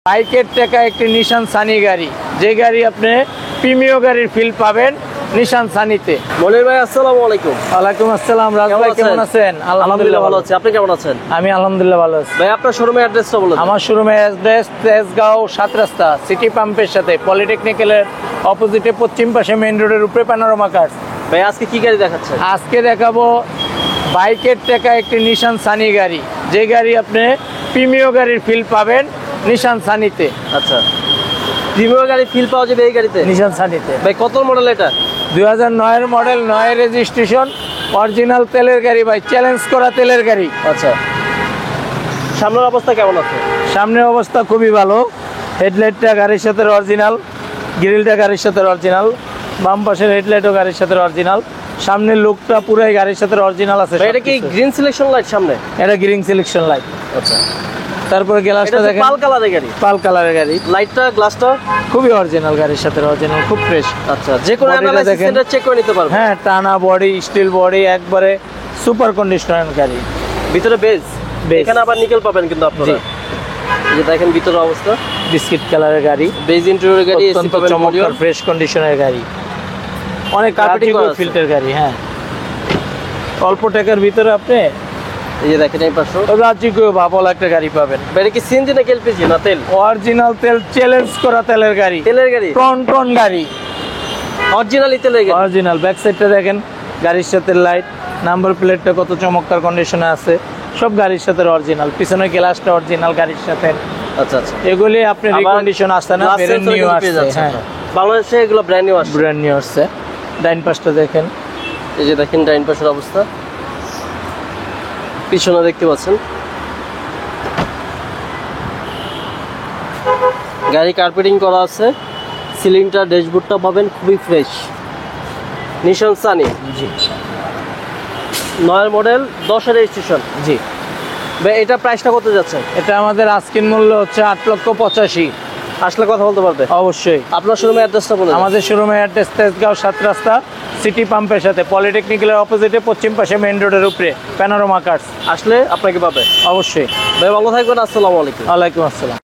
বাইকের টাকা একটি নিশান সানি গাড়ি, যে গাড়ি আপনি প্রিমিয়ার গাড়ির ফিল পাবেন নিশান সানিতে। মনির ভাই আসসালামু আলাইকুম। ওয়ালাইকুম আসসালাম। রাজ ভাই কেমন আছেন? আলহামদুলিল্লাহ ভালো আছি, আপনি কেমন আছেন? আমি আলহামদুলিল্লাহ ভালো আছি। ভাই আপনার শোরুমের অ্যাড্রেসটা বলুন। আমার শোরুমের অ্যাড্রেস তেজগাঁও 7 রাস্তা সিটি পাম্পের সাথে পলিটেকনিক্যালের অপোজিটে পশ্চিম পাশে মেইন রোডের উপরে প্যানোরামা কার্স। ভাই আজকে কি গাড়ি দেখাচ্ছেন? আজকে দেখাবো বাইকের টাকা একটি নিশান সানি গাড়ি, যে গাড়ি আপনি প্রিমিয়ার গাড়ির ফিল পাবেন নিশান সানিতে। আচ্ছা, প্রিমিয়ার গাড়ি ফিল পাওয়া যাবে এই গাড়িতে? নিশান সানিতে। ভাই কত মডেল এটা? 2009 এর মডেল, 9 রেজিস্ট্রেশন, অরিজিনাল তেলের গাড়ি ভাই, চ্যালেঞ্জ করা তেলের গাড়ি। আচ্ছা, সামনের অবস্থা কেমন আছে? সামনের অবস্থা খুবই ভালো। হেডলাইটটা গাড়ির সাথে অরিজিনাল, গ্রিলটা গাড়ির সাথে অরিজিনাল, বাম পাশের হেডলাইটও গাড়ির সাথে অরিজিনাল, সামনের লুকটা পুরাই গাড়ির সাথে অরিজিনাল আছে। ভাই এটা কি গ্রিন সিলেকশন লাইট সামনে? এটা গ্রিন সিলেকশন লাইট। আচ্ছা, তারপরে গ্লাসটা দেখেন, পাল কালারের গাড়ি। পাল কালারের গাড়ি। লাইটটা গ্লাসটা খুবই অরিজিনাল, গাড়ির সাথে অরিজিনাল, খুব ফ্রেশ। আচ্ছা, যে কোনো অ্যানালাইসিস সেন্টার চেক করে নিতে পারবেন। হ্যাঁ, টানা বডি, স্টিল বডি, একবারে সুপার কন্ডিশনার গাড়ি। ভিতরে বেজ, এখানে আবার নিকেল পাবেন কিন্তু আপনারা। জি। এই যে দেখেন ভিতরের অবস্থা, বিস্কিট কালারের গাড়ি, বেজ ইন্টেরিয়র গাড়ি, এসি পাবেন, চমৎকার ফ্রেশ কন্ডিশনের গাড়ি, অনেক কার্পেটিং করা আছে। ফিল্টার গাড়ি। হ্যাঁ, অল্প টাকার ভিতরে আপনি এই যে দেখেন এই পাশে রাজকীয় ভাবল একটা গাড়ি পাবেন। এটা কি সিএনজি নাকি এলপিজি না তেল? অরিজিনাল তেল, চ্যালেঞ্জ করা তেলের গাড়ি, তেলের গাড়ি, টন গাড়ি, অরিজিনালি তেলের গাড়ি। অরিজিনাল। ব্যাক সাইডটা দেখেন, গাড়ির সাথে লাইট, নাম্বার প্লেটটা কত চমৎকার কন্ডিশনে আছে, সব গাড়ির সাথে অরিজিনাল। পিছনের গ্লাসটা অরিজিনাল গাড়ির সাথে। আচ্ছা আচ্ছা, এগুলি আপনি রিকন্ডিশন আসছে না, ব্র্যান্ড নিউ আসছে। হ্যাঁ, বাংলাদেশে এগুলো ব্র্যান্ড নিউ আসছে, ব্র্যান্ড নিউ আসছে। ডাইন পাশটা দেখেন, এই যে দেখেন ডাইন পাশের অবস্থা, পিছনে দেখতে পাচ্ছেন গাড়ি কার্পেটিং করা আছে। সিলিংটা, ড্যাশবোর্ডটা পাবেন খুবই ফ্রেশ। নিশান সানি, জি, 9 মডেল, 10 রেজিস্ট্রেশন। জি। ভাই এটা প্রাইসটা কত যাচ্ছে? এটা আমাদের আজকের মূল্য হচ্ছে 8,85,000। আসলে কথা বলতে পারবে? অবশ্যই। আপনার শোরুমের অ্যাড্রেসটা বলুন। আমাদের শোরুমের অ্যাড্রেস তেজগাঁও 7 রাস্তা সিটি পাম্পের সাথে পলিটেকনিক্যালের অপোজিটে পশ্চিম পাশে মেইন রোডের উপরে প্যানোরামা কার্স। আসলে আপনাকে পাবে অবশ্যই। ভাই ভালো থাকবেন, আসসালামু আলাইকুম। ওয়ালাইকুম আসসালাম।